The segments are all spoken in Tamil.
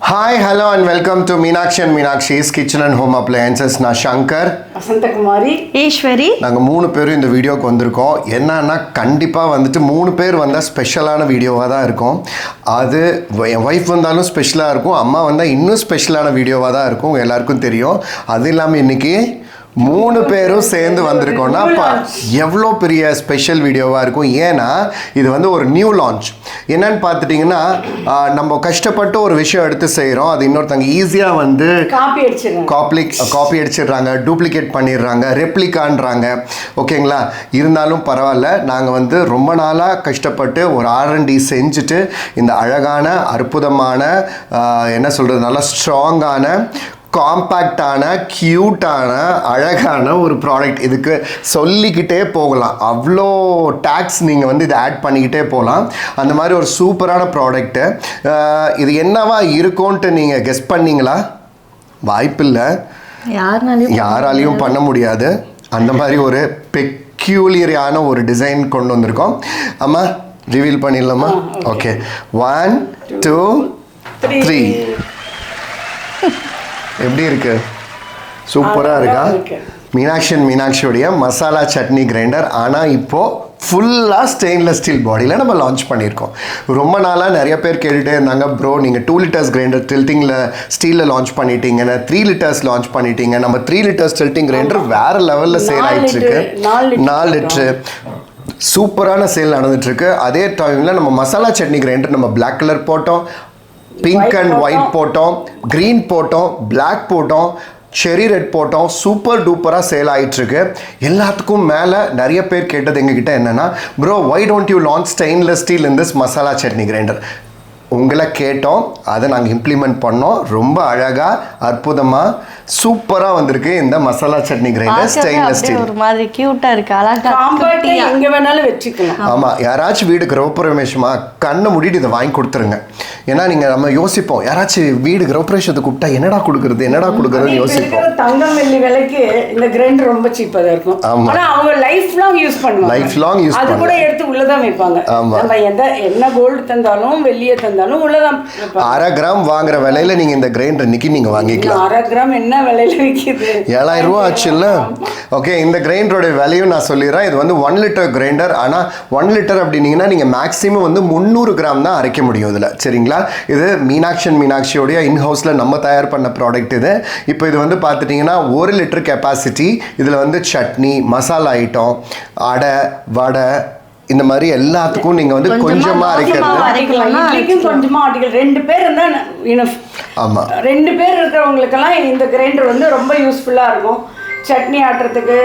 Hi, hello and welcome to Meenakshi and Meenakshi's Kitchen and Home Appliances. நான் சங்கர், வசந்தகுமாரி, ஈஸ்வரி. நாங்கள் 3 பேரும் இந்த வீடியோக்கு வந்திருக்கோம். என்னன்னா கண்டிப்பாக வந்துட்டு 3 பேர் வந்தால் ஸ்பெஷலான வீடியோவாக தான் இருக்கும். அது என் ஒய்ஃப் வந்தாலும் ஸ்பெஷலாக இருக்கும், அம்மா வந்தால் இன்னும் ஸ்பெஷலான வீடியோவாக தான் இருக்கும், எல்லாருக்கும் தெரியும். அது இல்லாமல் இன்றைக்கி 3 பேரும் சேர்ந்து வந்திருக்கோம்னா எவ்வளோ பெரிய ஸ்பெஷல் வீடியோவாக இருக்கும். ஏன்னா இது வந்து ஒரு நியூ லான்ச். என்னன்னு பார்த்துட்டிங்கன்னா நம்ம கஷ்டப்பட்டு ஒரு விஷயம் எடுத்து செய்கிறோம், அது இன்னொருத்தங்க ஈஸியாக வந்து காப்பி அடிச்சிடுறாங்க, டூப்ளிகேட் பண்ணிடுறாங்க, ரெப்ளிகான்றாங்க. ஓகேங்களா, இருந்தாலும் பரவாயில்ல, நாங்கள் வந்து ரொம்ப நாளாக கஷ்டப்பட்டு ஒரு R&D செஞ்சுட்டு இந்த அழகான அற்புதமான என்ன சொல்கிறது, நல்லா ஸ்ட்ராங்கான காம்பேக்டான க்யூட்டான அழகான ஒரு ப்ராடக்ட். இதுக்கு சொல்லிக்கிட்டே போகலாம், அவ்வளோ டேக்ஸ் நீங்கள் வந்து இதை ஆட் பண்ணிக்கிட்டே போகலாம். அந்த மாதிரி ஒரு சூப்பரான ப்ராடக்ட்டு. இது என்னவா இருக்கும்ன்ட்டு நீங்கள் கெஸ் பண்ணீங்களா? வாய்ப்பில்லை, யாராலையும் பண்ண முடியாது. அந்த மாதிரி ஒரு பெக்யூலியரான ஒரு டிசைன் கொண்டு வந்திருக்கோம். அம்மா ரிவீல் பண்ணிடலாமா? ஓகே, 1 2 3. எப்படி இருக்கு? சூப்பராக இருக்கா? மீனாட்சியோடைய மசாலா சட்னி கிரைண்டர். ஆனால் இப்போது ஃபுல்லாக ஸ்டெயின்லெஸ் ஸ்டீல் பாடியில் நம்ம லான்ச் பண்ணியிருக்கோம். ரொம்ப நாளாக நிறைய பேர் கேட்டுகிட்டே இருந்தாங்க, ப்ரோ நீங்கள் 2 லிட்டர்ஸ் கிரைண்டர் டில்ட்டிங்கில் ஸ்டீலில் லான்ச் பண்ணிட்டீங்க, 3 லிட்டர்ஸ் லான்ச் பண்ணிட்டீங்க. நம்ம 3 லிட்டர்ஸ் டில்ட்டிங் கிரைண்டர் வேறு லெவலில் சேல் ஆகிட்டுருக்கு. 4 லிட்ரு சூப்பரான சேல் நடந்துட்டுருக்கு. அதே டைமில் நம்ம மசாலா சட்னி கிரைண்டர் நம்ம பிளாக் கலர் போட்டோம், பிங்க் அண்ட் ஒயிட் போட்டோம், க்ரீன் போட்டோம், பிளாக் போட்டோம், செரி ரெட் போட்டோம். சூப்பர் டூப்பராக சேல் ஆகிட்டுருக்கு. எல்லாத்துக்கும் மேலே நிறைய பேர் கேட்டது எங்ககிட்ட என்னென்னா, bro why don't you launch stainless steel in this masala சட்னி கிரைண்டர்? உங்களை கேட்டோம், அதை நாங்கள் இம்ப்ளிமெண்ட் பண்ணோம். ரொம்ப அழகாக அற்புதமாக சூப்பராக வந்திருக்கு இந்த மசாலா சட்னி கிரைண்டர் ஸ்டெயின்லெஸ் ஸ்டீல். ஒரு மாதிரி கியூட்டா இருக்கு, அழகா எங்க வேணாலும் வச்சுக்கலாம். ஆமாம், யாராச்சும் வீடு கிரகப்பிரவேசமா கண்ணை மூடிட்டு இதை வாங்கி கொடுத்துருங்க. ஏன்னா நீங்கள் நம்ம யோசிப்போம், யாராச்சும் வீடு கிரகப்பிரவேசத்துக்கு கூப்பிட்டா என்னடா கொடுக்குறதுன்னு யோசிப்போம். தங்கம் வெள்ளி விலைக்கு இந்த கிரைண்டர் ரொம்ப சீப்பாக இருக்கும். ஆனால் அவங்க லைஃப் லாங் யூஸ் பண்ணுவாங்க. அது கூட எடுத்து உள்ளதான் வைப்பாங்க. நம்ம என்ன கோல்டு தந்தாலும் வெள்ளியை தந்தாலும் உள்ளதான். 1/2 கிராம் வாங்குற விலையில நீங்க இந்த கிரைண்டர் இன்னைக்கு நீங்க வாங்கிக்கலாம். 1/2 கிராம் என்ன விலையில விற்கிது? 7000 ரூபா ஆச்சுல்ல. ஓகே, இந்த கிரைண்டரோட விலையும் நான் சொல்லிடுறேன். இது வந்து 1 லிட்டர் கிரைண்டர். ஆனால் 1 லிட்டர் அப்படின்னீங்கன்னா நீங்கள் மேக்ஸிமம் வந்து 300 கிராம் தான் அரைக்க முடியும் இதில். சரிங்களா, இது மீனாட்சியோடைய இன்ஹவுஸில் நம்ம தயார் பண்ண ப்ராடக்ட் இது. இப்போ இது வந்து பார்த்துட்டிங்கன்னா 1 லிட்டர் கெப்பாசிட்டி. இதில் வந்து சட்னி, மசாலா ஐட்டம், அடை, வடை, இந்த மாதிரி எல்லாத்துக்கும் நீங்கள் வந்து கொஞ்சமாக அரைக்கிறது, கொஞ்சமாக ஆட்டிகள். 2 பேர் இருந்தால் இனஃப். ஆமாம், 2 பேர் இருக்கிறவங்களுக்கெல்லாம் இந்த கிரைண்டர் வந்து ரொம்ப யூஸ்ஃபுல்லாக இருக்கும். சட்னி ஆட்டுறதுக்கு,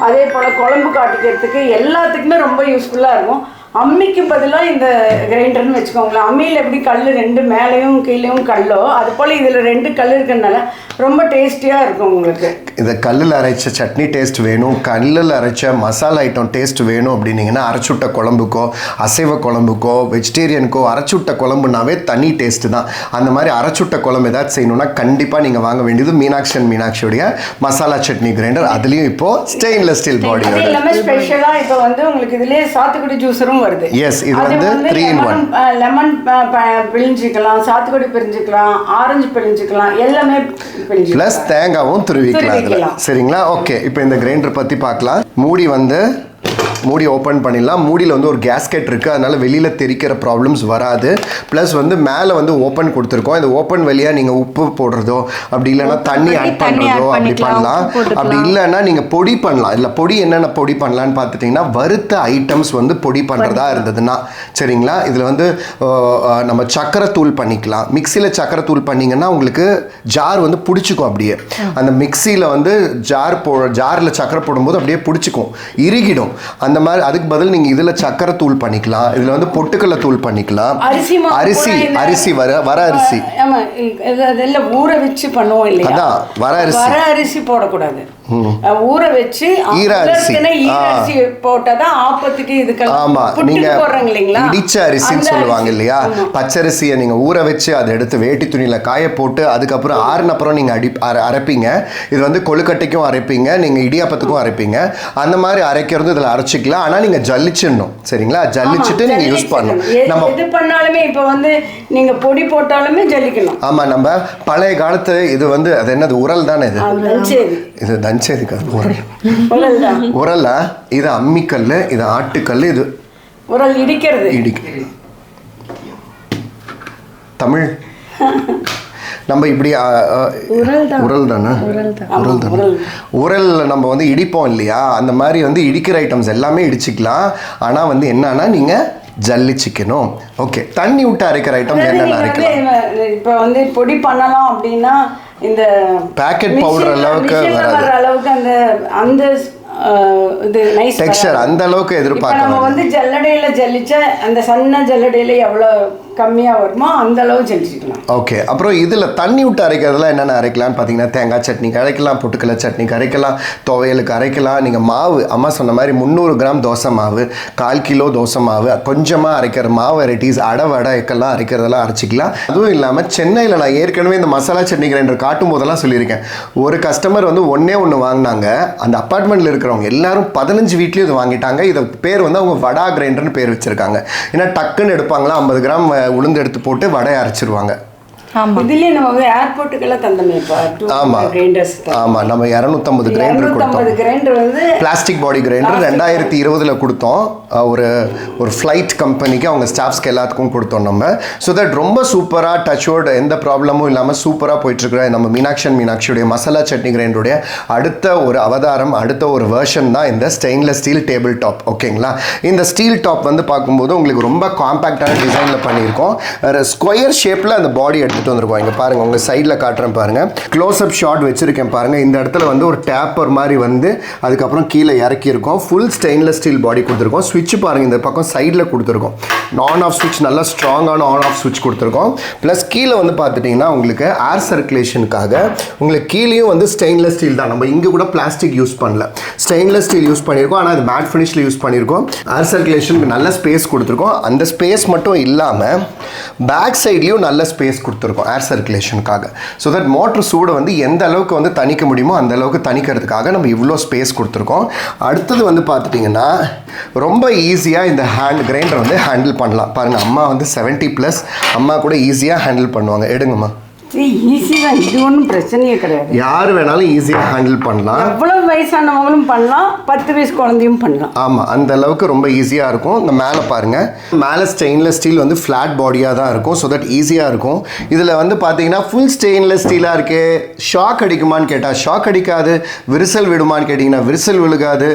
அதே போல் குழம்பு காட்டிக்கிறதுக்கு, எல்லாத்துக்குமே ரொம்ப யூஸ்ஃபுல்லாக இருக்கும். அம்மிக்கு பதிலாக இந்த கிரைண்டர்னு வச்சுக்கோங்களேன். அம்மியில் எப்படி கல் 2 மேலேயும் கீழேயும் கல்லோ, அது போல் இதில் 2 கல் இருக்கிறதுனால ரொம்ப டேஸ்டியாக இருக்கும் உங்களுக்கு. இதை கல்லில் அரைச்ச சட்னி டேஸ்ட் வேணும், கல்லில் அரைச்ச மசாலா ஐட்டம் டேஸ்ட் வேணும் அப்படின்னீங்கன்னா அரைச்சுட்ட குழம்புக்கோ, அசைவ குழம்புக்கோ, வெஜிடேரியனுக்கோ அரைச்சுட்ட குழம்புனாவே தனி டேஸ்ட்டு தான். அந்த மாதிரி அரைச்சுட்ட குழம்பு ஏதாச்சும் செய்யணும்னா கண்டிப்பாக நீங்கள் வாங்க வேண்டியது மீனாட்சியோடைய மசாலா சட்னி கிரைண்டர். அதுலேயும் இப்போது ஸ்டெயின்லெஸ் ஸ்டீல் பாடி. அது எல்லாமே ஸ்பெஷலாக இப்போ வந்து உங்களுக்கு இதுலேயே சாத்துக்குடி ஜூஸரும் வருது. எஸ், இது வந்து 3 in 1. லெமன் பிழிஞ்சிக்கலாம், சாத்துக்குடி பிழிஞ்சிக்கலாம், ஆரஞ்சு பிழிஞ்சிக்கலாம், எல்லாமே பிளஸ் தேங்காவும் துருவிக்கலாம் அதில். சரிங்களா, ஓகே. இப்போ இந்த கிரைண்டர் பற்றி பார்க்கலாம். மூடி ஓப்பன் பண்ணிடலாம். மூடியில் வந்து ஒரு கேஸ்கெட் இருக்குது, அதனால் வெளியில் தெரிக்கிற ப்ராப்ளம்ஸ் வராது. ப்ளஸ் வந்து மேலே வந்து ஓப்பன் கொடுத்துருக்கோம். இந்த ஓப்பன் வழியாக நீங்கள் உப்பு போடுறதோ, அப்படி இல்லைன்னா தண்ணி ஆட் பண்ணுறதோ அப்படி பண்ணலாம். அப்படி இல்லைன்னா நீங்கள் பொடி பண்ணலாம். இல்லை பொடி என்னென்ன பொடி பண்ணலான்னு பார்த்துட்டிங்கன்னா, வறுத்த ஐட்டம்ஸ் வந்து பொடி பண்ணுறதா இருந்ததுன்னா சரிங்களா. இதில் வந்து நம்ம சக்கரை தூள் பண்ணிக்கலாம். மிக்சியில் சக்கரை தூள் பண்ணிங்கன்னா உங்களுக்கு ஜார் வந்து பிடிச்சிக்கும். அப்படியே அந்த மிக்சியில் வந்து ஜாரில் சக்கரை போடும்போது அப்படியே பிடிச்சிக்கும், இறுகிடும். அந்த மாதிரி அதுக்கு பதில் நீங்கள் இதில் சக்கரை தூள் பண்ணிக்கலாம். இதில் வந்து பொட்டுக்கடலை தூள் பண்ணிக்கலாம். அரிசி வர அரிசி ஊற வச்சு பண்ணுவோம் இல்லையா, அதான் வர அரிசி போடக்கூடாது. ஊற வச்சு ஈரரிசி போட்டாதான் ஆப்பத்துக்கு இதுக்கெல்லாம் நீங்க போடுறாங்க இல்லைங்களா, இடிச்ச அரிசின்னு சொல்லுவாங்க இல்லையா, பச்சரிசியை நீங்க ஊற வச்சு அதை எடுத்து வேட்டி துணியில காய போட்டு அதுக்கப்புறம் ஆறுனப்புறம் நீங்க அரைப்பீங்க. இது வந்து கொழுக்கட்டைக்கும் அரைப்பீங்க, நீங்க இடியாப்பத்துக்கும் அரைப்பீங்க. அந்த மாதிரி அரைக்கிறது இதுல அரைச்சிக்கலாம். ஆனா நீங்க ஜல்லிச்சிடணும், சரிங்களா? ஜல்லிச்சுட்டு நீங்க யூஸ் பண்ணணும். நம்ம எது பண்ணாலுமே இப்ப வந்து நீங்க பொடி போட்டாலுமே ஜல்லிக்கணும். ஆமா, நம்ம பழைய காலத்து இது வந்து அது என்னது, உரல் தானே இது தஞ்சேரி உரல்ல, இது அம்மிக்கல், இது ஆட்டுக்கல், இது உரல் இடிக்கிறது. தமிழ் நம்ம இப்படி உரல் தானே உரல் நம்ம வந்து இடிப்போம் இல்லையா, அந்த மாதிரி வந்து இடிக்கிற ஐட்டம்ஸ் எல்லாமே இடிச்சுக்கலாம். ஆனால் வந்து என்னன்னா நீங்கள் ஜல்லிச்சிக்கணும். ஓகே, தண்ணி விட்டு அரைக்கிற ஐட்டம் என்னென்ன அரைக்கலாம்? இப்போ வந்து பொடி பண்ணலாம் அப்படின்னா இந்த பேக்கெட் பவுடர் அளவுக்கு வர அளவுக்கு அந்த அந்த இது நைஸ் டெக்ஸ்சர் அந்த அளவுக்கு எதிர்பார்க்க. நம்ம வந்து ஜல்லடையில ஜல்லிச்ச அந்த சன்ன ஜல்லடையில எவ்வளவு கம்மியா வருமோ அந்த அளவு ஜல்லிச்சிக்கலாம். ஓகே, அப்புறம் இதில் தண்ணி விட்டு அரைக்கிறதுலாம் என்னென்ன அரைக்கலாம்னு பார்த்தீங்கன்னா, தேங்காய் சட்னிக்கு அரைக்கலாம், பொட்டுக்கடலை சட்னிக்கு அரைக்கலாம், துவையலுக்கு அரைக்கலாம். நீங்கள் மாவு அம்மா சொன்ன மாதிரி 300 கிராம் தோசை மாவு, 1/4 கிலோ தோசை மாவு, கொஞ்சமாக அரைக்கிற மாவு வெரைட்டிஸ், வடைக்கெல்லாம் அரைக்கிறதெல்லாம் அரைச்சிக்கலாம். அதுவும் இல்லாமல் சென்னையில் நான் ஏற்கனவே இந்த மசாலா சட்னி கிரைண்டர் காட்டும் போதெல்லாம் சொல்லியிருக்கேன். ஒரு கஸ்டமர் வந்து ஒன்றே வாங்கினாங்க. அந்த அப்பார்ட்மெண்ட்டில் இருக்கிறவங்க எல்லாரும் 15 வீட்லேயும் இது வாங்கிட்டாங்க. இது பேர் வந்து அவங்க வடா கிரைண்டர்னு பேர் வச்சுருக்காங்க. ஏன்னா டக்குன்னு எடுப்பாங்களா, 50 கிராம் உளுந்து எடுத்து போட்டு வடை அரைச்சிருவாங்க. இதுலயே நம்ம வந்து ஏர்போர்ட்டுக்கெல்லாம் தந்தமே. ஆமா, நம்ம 250 கிரைண்டர் கொடுத்தோம். கிரைண்டர் வந்து பிளாஸ்டிக் பாடி கிரைண்டர் 2020 கொடுத்தோம். ஒரு ஃப்ளைட் கம்பெனிக்கு அவங்க ஸ்டாஃப்ஸ்க்கு எல்லாத்துக்கும் கொடுத்தோம் நம்ம. ஸோ தட் ரொம்ப சூப்பராக டச்வோர்டு எந்த ப்ராப்ளமும் இல்லாமல் சூப்பராக போயிட்டுருக்குற நம்ம மீனாட்சியுடைய மசாலா சட்னி கிரைண்டருடைய அடுத்த ஒரு அவதாரம், அடுத்த ஒரு வெர்ஷன் தான் இந்த ஸ்டெயின்லெஸ் ஸ்டீல் டேபிள் டாப். ஓகேங்களா? இந்த ஸ்டீல் டாப் வந்து பார்க்கும்போது உங்களுக்கு ரொம்ப காம்பேக்டான டிசைனில் பண்ணியிருக்கோம். ஸ்கொயர் ஷேப்பில் அந்த பாடி எடுத்து வந்திருக்கோம். இங்க பாருங்க, உங்க சைடுல காட்டுறேன் பாருங்க, க்ளோஸ் அப் ஷாட் வச்சிருக்கேன் பாருங்க. இந்த இடத்துல வந்து ஒரு டேப்பர் மாதிரி வந்து அதுக்கப்புறம் கீழே இறக்கி இருக்கோம். ஃபுல் ஸ்டெயின்லெஸ் ஸ்டீல் பாடி கொடுத்துருக்கோம். ஸ்விட்ச் பாருங்க, இந்த பக்கம் சைடில் கொடுத்துருக்கோம். ஆன் ஆஃப் ஸ்விட்ச், நல்லா ஸ்ட்ராங்கான ஆன் ஆஃப் ஸ்விட்ச் கொடுத்துருக்கோம். ப்ளஸ் கீழே வந்து பார்த்துட்டிங்கன்னா உங்களுக்கு ஏர் சர்க்குலேஷனுக்காக உங்களுக்கு கீழேயும் வந்து ஸ்டெயின்லெஸ் ஸ்டீல் தான். நம்ம இங்கே கூட பிளாஸ்டிக் யூஸ் பண்ணல, ஸ்டெயின்லெஸ் ஸ்டீல் யூஸ் பண்ணியிருக்கோம். ஆனால் அது மேட் ஃபினிஷில் யூஸ் பண்ணியிருக்கோம். ஏர் சர்க்குலேஷனுக்கு நல்ல ஸ்பேஸ் கொடுத்துருக்கோம். அந்த ஸ்பேஸ் மட்டும் இல்லாமல் பேக் சைட்லேயும் நல்ல ஸ்பேஸ் கொடுத்துருக்கோம் ஏர் சர்க்குலேஷனுக்காக. ஸோ தட் மோட்டர் சூடை வந்து எந்த அளவுக்கு வந்து தணிக்க முடியுமோ அந்த அளவுக்கு தணிக்கிறதுக்காக நம்ம இவ்வளோ ஸ்பேஸ் கொடுத்துருக்கோம். அடுத்தது வந்து பார்த்துட்டிங்கன்னா ரொம்ப ஈஸியாக இந்த கிரைண்டர் வந்து ஹேண்டில் பண்ணலாம். பாருங்கள், அம்மா வந்து 70+, அம்மா கூட ஈஸியாக ஹேண்டில் பண்ணுவாங்க. எடுங்கம்மா. ஈஸி தான், இது ஒன்றும் பிரச்சனையே கிடையாது. யார் வேணாலும் ஈஸியாக ஹேண்டில் பண்ணலாம். எவ்வளோ வயசானவங்களும் பண்ணலாம், 10 வயசு குழந்தையும் பண்ணலாம். ஆமாம், அந்த அளவுக்கு ரொம்ப ஈஸியாக இருக்கும். இந்த மேலே பாருங்கள், மேலே ஸ்டெயின்லெஸ் ஸ்டீல் வந்து ஃப்ளாட் பாடியாக தான் இருக்கும். ஸோ தட் ஈஸியாக இருக்கும். இதில் வந்து பார்த்தீங்கன்னா ஃபுல் ஸ்டெயின்லெஸ் ஸ்டீலாக இருக்குது. ஷாக் அடிக்குமான்னு கேட்டால் ஷாக் அடிக்காது. விரிசல் விடுமான்னு கேட்டிங்கன்னா விரிசல் விழுகாது.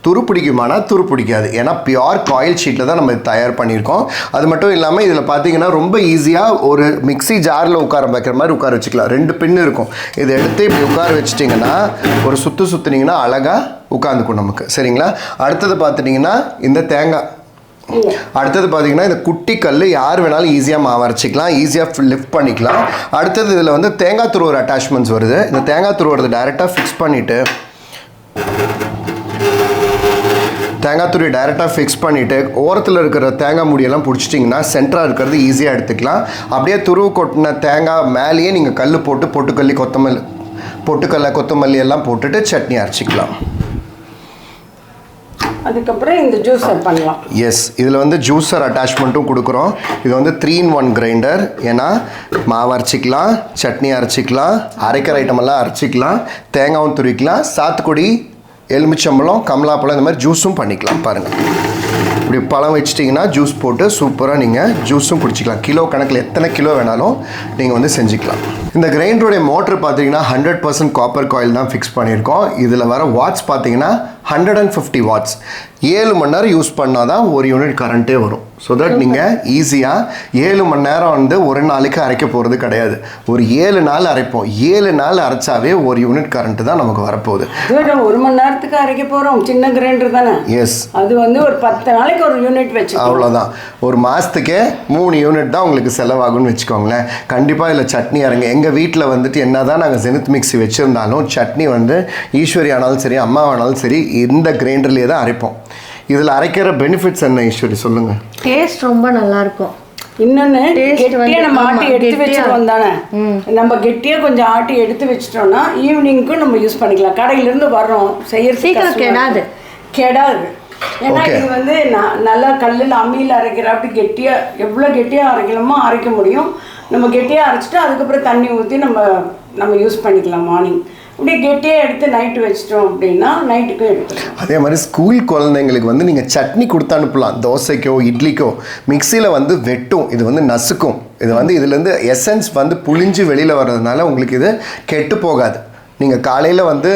துரு பிடிக்குமானா துரு பிடிக்காது. ஏன்னா பியோர் காயில் ஷீட்டில் தான் நம்ம தயார் பண்ணியிருக்கோம். அது மட்டும் இல்லாமல் இதில் பார்த்தீங்கன்னா ரொம்ப ஈஸியாக ஒரு மிக்ஸி ஜாரில் உட்கார வைக்கிற மாதிரி உட்கார வச்சுக்கலாம். 2 பின்னு இருக்கும். இதை எடுத்து இப்படி உட்கார வச்சுட்டிங்கன்னா ஒரு சுற்றுனீங்கன்னா அழகாக உட்காந்துக்கும் நமக்கு. சரிங்களா? அடுத்தது பார்த்துட்டிங்கன்னா இந்த தேங்காய், அடுத்தது பார்த்தீங்கன்னா இந்த குட்டி கல் யார் வேணாலும் ஈஸியாக மாவு அரைச்சிக்கலாம், ஈஸியாக லிஃப்ட் பண்ணிக்கலாம். அடுத்தது இதில் வந்து தேங்காய் துருவுற அட்டாச்மெண்ட்ஸ் வருது. இந்த தேங்காய் துருவுறது டைரெக்டாக ஃபிக்ஸ் பண்ணிவிட்டு தேங்காய் துருவி டைரெக்டாக ஃபிக்ஸ் பண்ணிவிட்டு ஓரத்தில் இருக்கிற தேங்காய் முடியெல்லாம் பிடிச்சிட்டிங்கன்னா சென்டராக இருக்கிறது ஈஸியாக எடுத்துக்கலாம். அப்படியே துருவு கொட்டின தேங்காய் மேலேயே நீங்கள் கல் போட்டு பொட்டுக்கல்ல கொத்தமல்லி எல்லாம் போட்டுட்டு சட்னி அரைச்சிக்கலாம். அதுக்கப்புறம் இந்த ஜூஸர் பண்ணலாம். எஸ், இதில் வந்து ஜூஸர் அட்டாச்மெண்ட்டும் கொடுக்குறோம். இது வந்து 3-in-1 கிரைண்டர். ஏன்னா மாவு அரைச்சிக்கலாம், சட்னி அரைச்சிக்கலாம், அரைக்கிற ஐட்டமெல்லாம் அரைச்சிக்கலாம், தேங்காயும் துருவிக்கலாம், சாத்துக்குடி, எலுமிச்சம்பழம், கமலாப்பழம், இந்த மாதிரி ஜூஸும் பண்ணிக்கலாம். பாருங்கள், இப்படி பழம் வச்சிட்டிங்கன்னா ஜூஸ் போட்டு சூப்பராக நீங்கள் ஜூஸும் குடிச்சிக்கலாம். கிலோ கணக்கில் எத்தனை கிலோ வேணாலும் நீங்கள் வந்து செஞ்சுக்கலாம். இந்த கிரைண்டருடைய மோட்ரு பார்த்தீங்கன்னா 100% காப்பர் காயில் தான் ஃபிக்ஸ் பண்ணியிருக்கோம். இதில் வர வாட்ஸ் பார்த்தீங்கன்னா 150 வாட்ஸ். 7 மணி நேரம் யூஸ் பண்ணால் தான் ஒரு யூனிட் கரண்ட்டே வரும். ஸோ தட் நீங்கள் ஈஸியாக 7 மணி நேரம் வந்து ஒரு நாளைக்கு அரைக்க போகிறது கிடையாது. ஒரு 7 நாள் அரைப்போம். 7 நாள் அரைச்சாவே ஒரு யூனிட் கரண்ட்டு தான் நமக்கு வரப்போகுது. ஒரு மணி நேரத்துக்கு அரைக்க போகிறோம். சின்ன கிரைண்டர் தானே. எஸ், அது வந்து ஒரு 10 நாளைக்கு ஒரு யூனிட் வச்சு அவ்வளோதான். ஒரு மாதத்துக்கே 3 யூனிட் தான் உங்களுக்கு செலவாகும்னு வச்சுக்கோங்களேன். கண்டிப்பாக இதில் சட்னி அரைங்க. எங்கள் வீட்டில் வந்துட்டு என்ன தான் நாங்கள் ஜெனித் மிக்ஸி வச்சுருந்தாலும் சட்னி வந்து ஈஸ்வரி ஆனாலும் சரி, அம்மா ஆனாலும் சரி, இந்த கிரைண்டர்லேயே தான் அரைப்போம். இதில் அரைக்கிற பெனிஃபிட்ஸ் என்ன ஈஸ்வரி சொல்லுங்கள்? டேஸ்ட் ரொம்ப நல்லா இருக்கும். இன்னொன்று கெட்டியாக நம்ம ஆட்டி எடுத்து வச்சுருவோம் தானே. நம்ம கெட்டியாக கொஞ்சம் ஆட்டி எடுத்து வச்சிட்டோம்னா ஈவினிங்க்கும் நம்ம யூஸ் பண்ணிக்கலாம். கடையிலேருந்து வர்றோம் செய்யறது கெடாது. ஏன்னா இது வந்து நல்லா கல்லில் அம்மியில் அரைக்கிற அப்படி கெட்டியாக எவ்வளோ கெட்டியாக அரைக்கலாமோ அரைக்க முடியும். நம்ம கெட்டியாக அரைச்சிட்டு அதுக்கப்புறம் தண்ணி ஊற்றி நம்ம யூஸ் பண்ணிக்கலாம். மார்னிங் அப்படியே கெட்டியாக எடுத்து நைட்டு வச்சிட்டோம் அப்படின்னா நைட்டுக்கும் எடுத்துக்கலாம். அதே மாதிரி ஸ்கூல் குழந்தைங்களுக்கு வந்து நீங்கள் சட்னி கொடுத்து அனுப்பலாம். தோசைக்கோ இட்லிக்கோ மிக்சியில் வந்து வெட்டும், இது வந்து நசுக்கும். இது வந்து இதுலேருந்து எசன்ஸ் வந்து புளிஞ்சு வெளியில் வர்றதுனால உங்களுக்கு இது கெட்டு போகாது. நீங்கள் காலையில் வந்து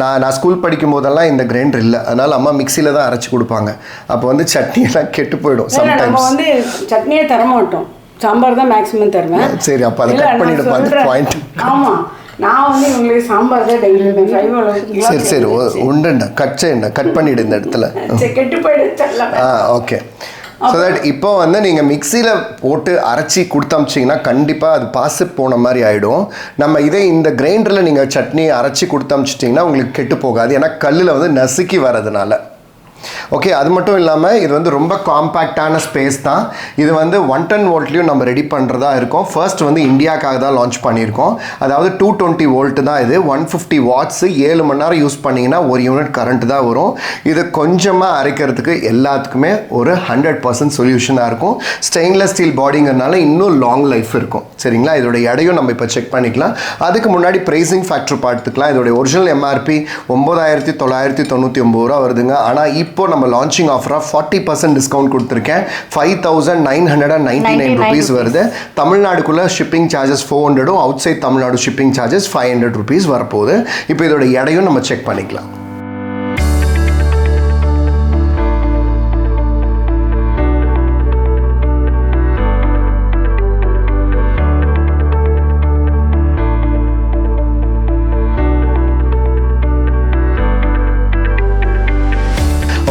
நான் ஸ்கூல் படிக்கும் போதெல்லாம் இந்த கிரைண்டர் இல்லை, அதனால் அம்மா மிக்சியில் தான் அரைச்சி கொடுப்பாங்க. அப்போ வந்து சட்னியெல்லாம் கெட்டு போயிடும். சம்டைம்ஸ் நம்ம வந்து சட்னியே தர மாட்டோம், சாம்பார் தான் மேக்ஸிமம் தருவேன். சரி, அப்போ அதை கட் பண்ணிவிடுப்பா அந்த பாயிண்ட். ஆமாம், நான் வந்து இவங்களுக்கு சாம்பார் தான் டெய்லி. சரி சரி உண்டுண்டா, கட் பண்ணிவிடு இந்த இடத்துல. கெட்டு போயிடுச்சு. ஓகே. ஸோ தட் இப்போ வந்து நீங்கள் மிக்சியில் போட்டு அரைச்சி கொடுத்தமிச்சிங்கன்னா கண்டிப்பாக அது பாசு போன மாதிரி ஆகிடும். நம்ம இதே இந்த கிரைண்டரில் நீங்கள் சட்னி அரைச்சி கொடுத்தமிச்சிட்டிங்கன்னா உங்களுக்கு கெட்டு போகாது. ஏன்னா கல்லில் வந்து நசுக்கி வரதுனால. ஓகே, அது மட்டும் இல்லாமல் இது வந்து ரொம்ப காம்பேக்டான ஸ்பேஸ் தான். இது வந்து 110 வோல்ட்லேயும் நம்ம ரெடி பண்ணுறதா இருக்கோம். ஃபர்ஸ்ட் வந்து இந்தியாவுக்காக தான் லான்ச் பண்ணியிருக்கோம். அதாவது 220 வோல்ட்டு தான் இது. 150 வாட்ஸு 7 மணி நேரம் யூஸ் பண்ணிங்கன்னா ஒரு யூனிட் கரண்ட் தான் வரும். இது கொஞ்சமாக அரைக்கிறதுக்கு எல்லாத்துக்குமே ஒரு 100% சொல்யூஷனாக இருக்கும். ஸ்டெயின்லெஸ் ஸ்டீல் பாடிங்கிறதுனால இன்னும் லாங் லைஃப் இருக்கும். சரிங்களா? இதோட எடையும் நம்ம இப்போ செக் பண்ணிக்கலாம். அதுக்கு முன்னாடி ப்ரைஸிங் ஃபேக்டர் பார்த்துக்கலாம். இதோட ஒரிஜினல் எம்ஆர்பி 9,999 ரூபா வருதுங்க. ஆனால் இப்போ நம்ம லான்ச்சிங் ஆஃபராக 40% டிஸ்கவுண்ட் கொடுத்துருக்கேன். 5,999 ருபீஸ் வருது. தமிழ்நாடுக்குள்ளே shipping charges 400, outside Tamil Nadu shipping charges 500 rupees வரப்போகுது. இப்போ இதோட எடையும் நம்ம செக் பண்ணிக்கலாம்.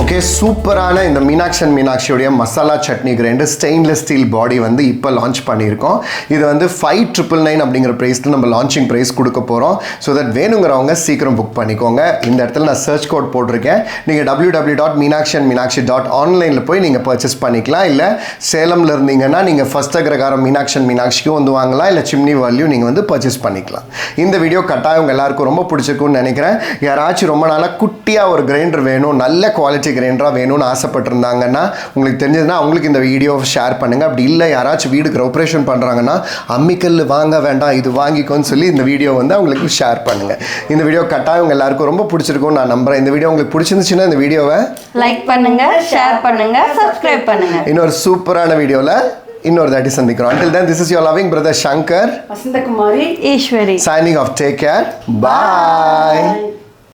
ஓகே, சூப்பரான இந்த மீனாட்சியோடைய மசாலா சட்னி கிரைண்டர் ஸ்டெயின்லெஸ் ஸ்டீல் பாடி வந்து இப்போ லான்ச் பண்ணியிருக்கோம். இது வந்து 5,999 அப்படிங்கிற ப்ரைஸில் நம்ம லான்ச்சிங் ப்ரைஸ் கொடுக்க போகிறோம். ஸோ தட் வேணுங்கிறவங்க சீக்கிரம் புக் பண்ணிக்கோங்க. இந்த இடத்துல நான் சர்ச் கோட் போட்டிருக்கேன். நீங்கள் www.meenakshi.online போய் நீங்கள் பர்ச்சேஸ் பண்ணிக்கலாம். இல்லை சேலமில் இருந்தீங்கன்னா நீங்கள் ஃபர்ஸ்ட் அக்ரகாரம் மீனாட்சிக்கும் வந்து வாங்கலாம். இல்லை சிம்னி வேல்யூ நீங்கள் வந்து பர்ச்சேஸ் பண்ணிக்கலாம். இந்த வீடியோ கட்டாயம் உங்கள் எல்லாருக்கும் ரொம்ப பிடிச்சிருக்குன்னு நினைக்கிறேன். யாராச்சும் ரொம்ப நாளாக குட்டியாக ஒரு கிரைண்டர் வேணும், நல்ல குவாலிட்டி கிரைண்டராக வேணும்னு ஆசைப்பட்டிருந்தாங்கன்னா, உங்களுக்கு தெரிஞ்சதுன்னா அவங்களுக்கு இந்த வீடியோவை ஷேர் பண்ணுங்கள். அப்படி இல்லை யாராச்சும் வீடு ஆப்ரேஷன் பண்ணுறாங்கன்னா அம்மிக்கல் வாங்க வேண்டாம் இது வாங்கிக்கோன்னு சொல்லி இந்த வீடியோ வந்து அவங்களுக்கு ஷேர் பண்ணுங்கள். இந்த வீடியோ கட்டாயம் எல்லாருக்கும் ரொம்ப பிடிச்சிருக்கும் நான் நம்புகிறேன். இந்த வீடியோ உங்களுக்கு பிடிச்சிருந்துச்சுன்னா இந்த வீடியோவை லைக் பண்ணுங்க, ஷேர் பண்ணுங்க, சப்ஸ்கிரைப் பண்ணுங்க. இன்னொரு சூப்பரான வீடியோவில் இன்னொரு தாட்டி சந்திக்கிறோம். Until then, this is your loving brother Shankar, Vasanthakumari, Eswari signing off. Take care. Bye.